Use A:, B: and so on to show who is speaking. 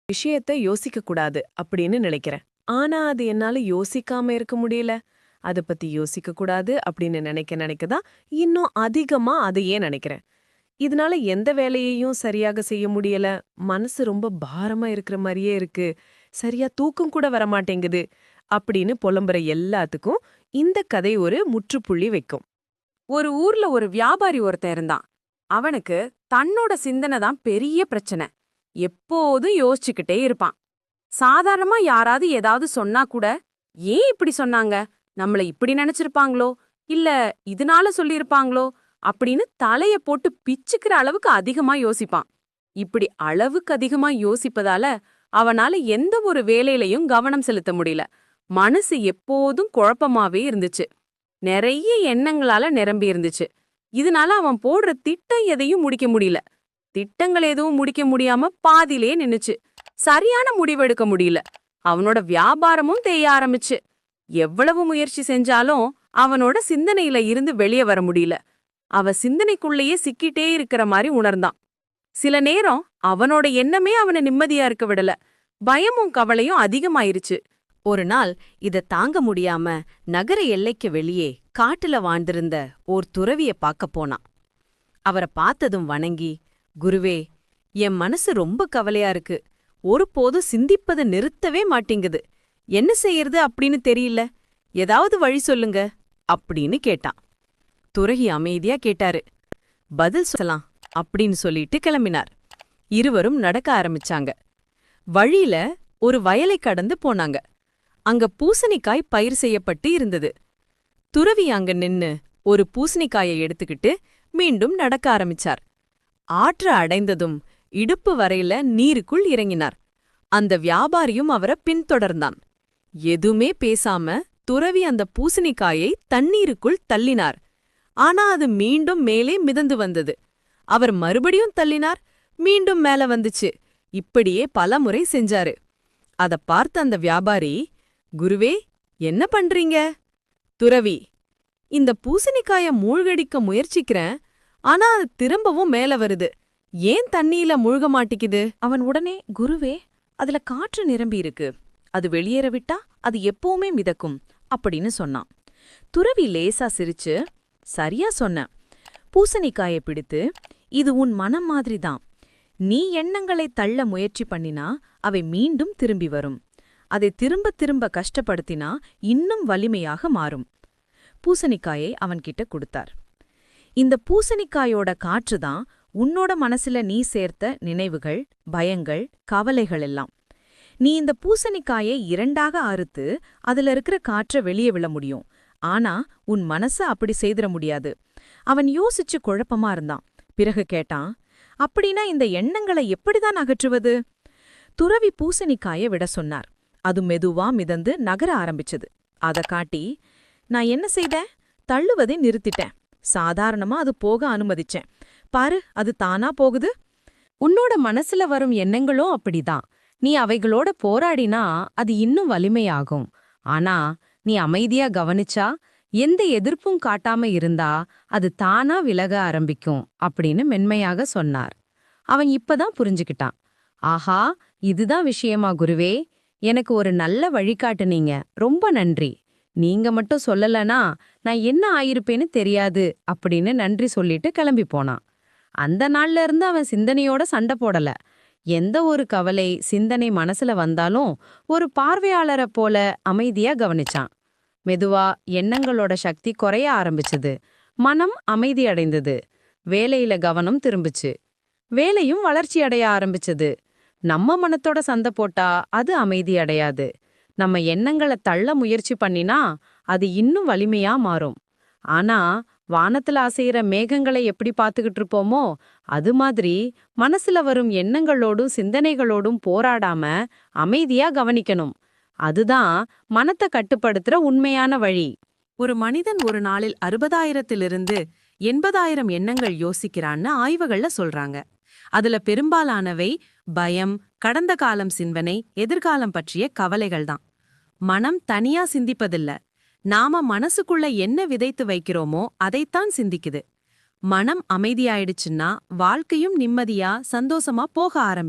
A: விஷயத்த யோசிக்க கூடாது அப்படின்னு நினைக்கிறேன். ஆனா அது என்னால யோசிக்காம இருக்க முடியல. அத பத்தி யோசிக்க கூடாது அப்படின்னு நினைக்க தான் இன்னும் அதிகமா அதையே நினைக்கிறேன். இதனால எந்த வேலையையும் சரியாக செய்ய முடியல. மனசு ரொம்ப பாரமா இருக்கிற மாரியே இருக்கு. சரியா தூக்கம் கூட வரமாட்டேங்குது. அப்படின்னு புலம்புற எல்லாத்துக்கும் இந்த கதை ஒரு முற்றுப்புள்ளி வைக்கும்.
B: ஒரு ஊர்ல ஒரு வியாபாரி ஒருத்தன் இருந்தான். அவனுக்கு தன்னோட சிந்தனை தான் பெரிய பிரச்சனை. எப்போதும் யோசிச்சுக்கிட்டே இருப்பான். சாதாரணமா யாராவது ஏதாவது சொன்னா கூட, ஏன் இப்படி சொன்னாங்க? நம்மள இப்படி நினைச்சிருப்பாங்களோ? இல்ல இதனால சொல்லியிருப்பாங்களோ? அப்படின்னு தலைய போட்டு பிச்சுக்கிற அளவுக்கு அதிகமா யோசிப்பான். இப்படி அளவுக்கு அதிகமா யோசிப்பதால அவனால எந்த ஒரு வேலையிலயும் கவனம் செலுத்த முடியல. மனசு எப்போதும் குழப்பமாவே இருந்துச்சு. நிறைய எண்ணங்களால நிரம்பி இருந்துச்சு. இதனால அவன் போடுற திட்டம் எதையும் முடிக்க முடியல. திட்டங்கள் எதுவும் முடிக்க முடியாம பாதியிலே நின்னுச்சு. சரியான முடிவெடுக்க முடியல. அவனோட வியாபாரமும் தேய ஆரம்பிச்சு. எவ்வளவு முயற்சி செஞ்சாலும் அவனோட சிந்தனையில இருந்து வெளியே வர முடியல. அவ சிந்தனைக்குள்ளேயே சிக்கிட்டே இருக்கிற மாதிரி உணர்ந்தான். சில நேரம் அவனோட எண்ணமே அவனை நிம்மதியா இருக்க விடல. பயமும் கவலையும் அதிகமாயிருச்சு.
C: ஒரு நாள் இத தாங்க முடியாம நகர எல்லைக்கு வெளியே காட்டுல வாழ்ந்திருந்த ஓர் துறவிய பார்க்க போனான். அவரை பார்த்ததும் வணங்கி, குருவே, என் மனசு ரொம்ப கவலையா இருக்கு. ஒருபோதும் சிந்திப்பதை நிறுத்தவே மாட்டேங்குது. என்ன செய்யறது அப்படின்னு தெரியல. ஏதாவது வழி சொல்லுங்க அப்படின்னு கேட்டான். துறவி அமைதியா கேட்டாரு. பதில் சொல்லலாம் அப்படின்னு சொல்லிட்டு கிளம்பினார். இருவரும் நடக்க ஆரம்பிச்சாங்க. வழியில ஒரு வயலை கடந்து போனாங்க. அங்க பூசணிக்காய் பயிர் செய்யப்பட்டு இருந்தது. துறவி அங்க நின்னு ஒரு பூசணிக்காயை எடுத்துக்கிட்டு மீண்டும் நடக்க ஆரம்பிச்சார். ஆற்ற அடைந்ததும் இடுப்பு வரையில நீருக்குள் இறங்கினார். அந்த வியாபாரியும் அவரை பின்தொடர்ந்தான். எதுவுமே பேசாம துறவி அந்த பூசணிக்காயை தண்ணீருக்குள் தள்ளினார். ஆனா அது மீண்டும் மேலே மிதந்து வந்தது. அவர் மறுபடியும் தள்ளினார், மீண்டும் மேல வந்துச்சு. இப்படியே பலமுறை செஞ்சாரு. அத பார்த்த அந்த வியாபாரி, குருவே, என்ன பண்றீங்க? துறவி, இந்த பூசணிக்காய மூழ்கடிக்க முயற்சிக்கிறேன். ஆனா அது திரும்பவும் மேல வருது. ஏன் தண்ணியில மூழ்க மாட்டிக்குது?
D: அவன் உடனே, குருவே, அதுல காற்று நிரம்பி இருக்கு. அது வெளியேற விட்டா அது எப்பவுமே மிதக்கும் அப்படின்னு சொன்னான். துறவி லேசா சிரிச்சு, சரியா சொன்ன. பூசணிக்காயை பிடித்து, இது உன் மனம் மாதிரிதான். நீ எண்ணங்களை தள்ள முயற்சி பண்ணினா அவை மீண்டும் திரும்பி வரும். அதை திரும்ப திரும்ப கஷ்டப்படுத்தினா இன்னும் வலிமையாக மாறும். பூசணிக்காயை அவன்கிட்ட கொடுத்தார். இந்த பூசணிக்காயோட காற்றுதான் உன்னோட மனசுல நீ சேர்த்த நினைவுகள், பயங்கள், கவலைகள் எல்லாம். நீ இந்த பூசணிக்காயை இரண்டாக அறுத்து அதுல இருக்கிற காற்றை வெளியே விழ முடியும். ஆனா உன் மனச அப்படி செய்திட முடியாது. அவன் யோசிச்சு குழப்பமா இருந்தான். பிறகு கேட்டான், அப்படின்னா இந்த எண்ணங்களை எப்படிதான் அகற்றுவது? துறவி பூசணிக்காயை விட சொன்னார். அது மெதுவா மிதந்து நகர ஆரம்பிச்சது. அத காட்டி, நான் என்ன செய்தேன்? தள்ளுவதை நிறுத்திட்டேன். சாதாரணமா அது போக அனுமதிச்சேன். பாரு, அது தானா போகுது.
B: உன்னோட மனசுல வரும் எண்ணங்களும் அப்படிதான். நீ அவைகளோட போராடினா அது இன்னும் வலிமையாகும். ஆனா நீ அமைதியா கவனிச்சா, எந்த எதிர்ப்பும் காட்டாம இருந்தா அது தானா விலக ஆரம்பிக்கும் அப்படின்னு மென்மையாக சொன்னார். அவன் இப்பதான் புரிஞ்சுக்கிட்டான். ஆஹா, இதுதான் விஷயமா குருவே? எனக்கு ஒரு நல்ல வழிகாட்டுனீங்க. ரொம்ப நன்றி. நீங்க மட்டும் சொல்லலனா நான் என்ன ஆயிருப்பேன்னு தெரியாது அப்படின்னு நன்றி சொல்லிட்டு கிளம்பி போனான். அந்த நாள்ல இருந்து அவன் சிந்தனையோட சண்டை போடல. எந்த ஒரு கவலை, சிந்தனை மனசுல வந்தாலும் ஒரு பார்வையாளரை போல அமைதியா கவனிச்சான். மெதுவா எண்ணங்களோட சக்தி குறைய ஆரம்பிச்சது. மனம் அமைதி அடைந்தது. வேலையில கவனம் திரும்பிச்சு. வேலையும் வளர்ச்சி அடைய ஆரம்பிச்சது. நம்ம மனத்தோட சண்டை போட்டா அது அமைதி அடையாது. நம்ம எண்ணங்களை தள்ள முயற்சி பண்ணினா அது இன்னும் வலிமையா மாறும். ஆனா வானத்துல அசையிற மேகங்களை எப்படி பார்த்துக்கிட்டு இருப்போமோ அது மாதிரி மனசுல வரும் எண்ணங்களோடும் சிந்தனைகளோடும் போராடாம அமைதியா கவனிக்கணும். அதுதான் மனத்தை கட்டுப்படுத்துற உண்மையான வழி.
D: ஒரு மனிதன் ஒரு நாளில் 60,000 80,000 எண்ணங்கள் யோசிக்கிறான்னு ஆய்வுகள்ல சொல்றாங்க. அதுல பெரும்பாலானவை பயம், கடந்த காலம் சிந்தனை, எதிர்காலம் பற்றிய கவலைகள் தான். மனம் தனியா சிந்திப்பதில்ல. நாம மனசுக்குள்ள என்ன விதைத்து வைக்கிறோமோ அதைத்தான் சிந்திக்குது. மனம் அமைதியாயிடுச்சுன்னா வாழ்க்கையும் நிம்மதியா சந்தோஷமா போக ஆரம்பிக்கும்.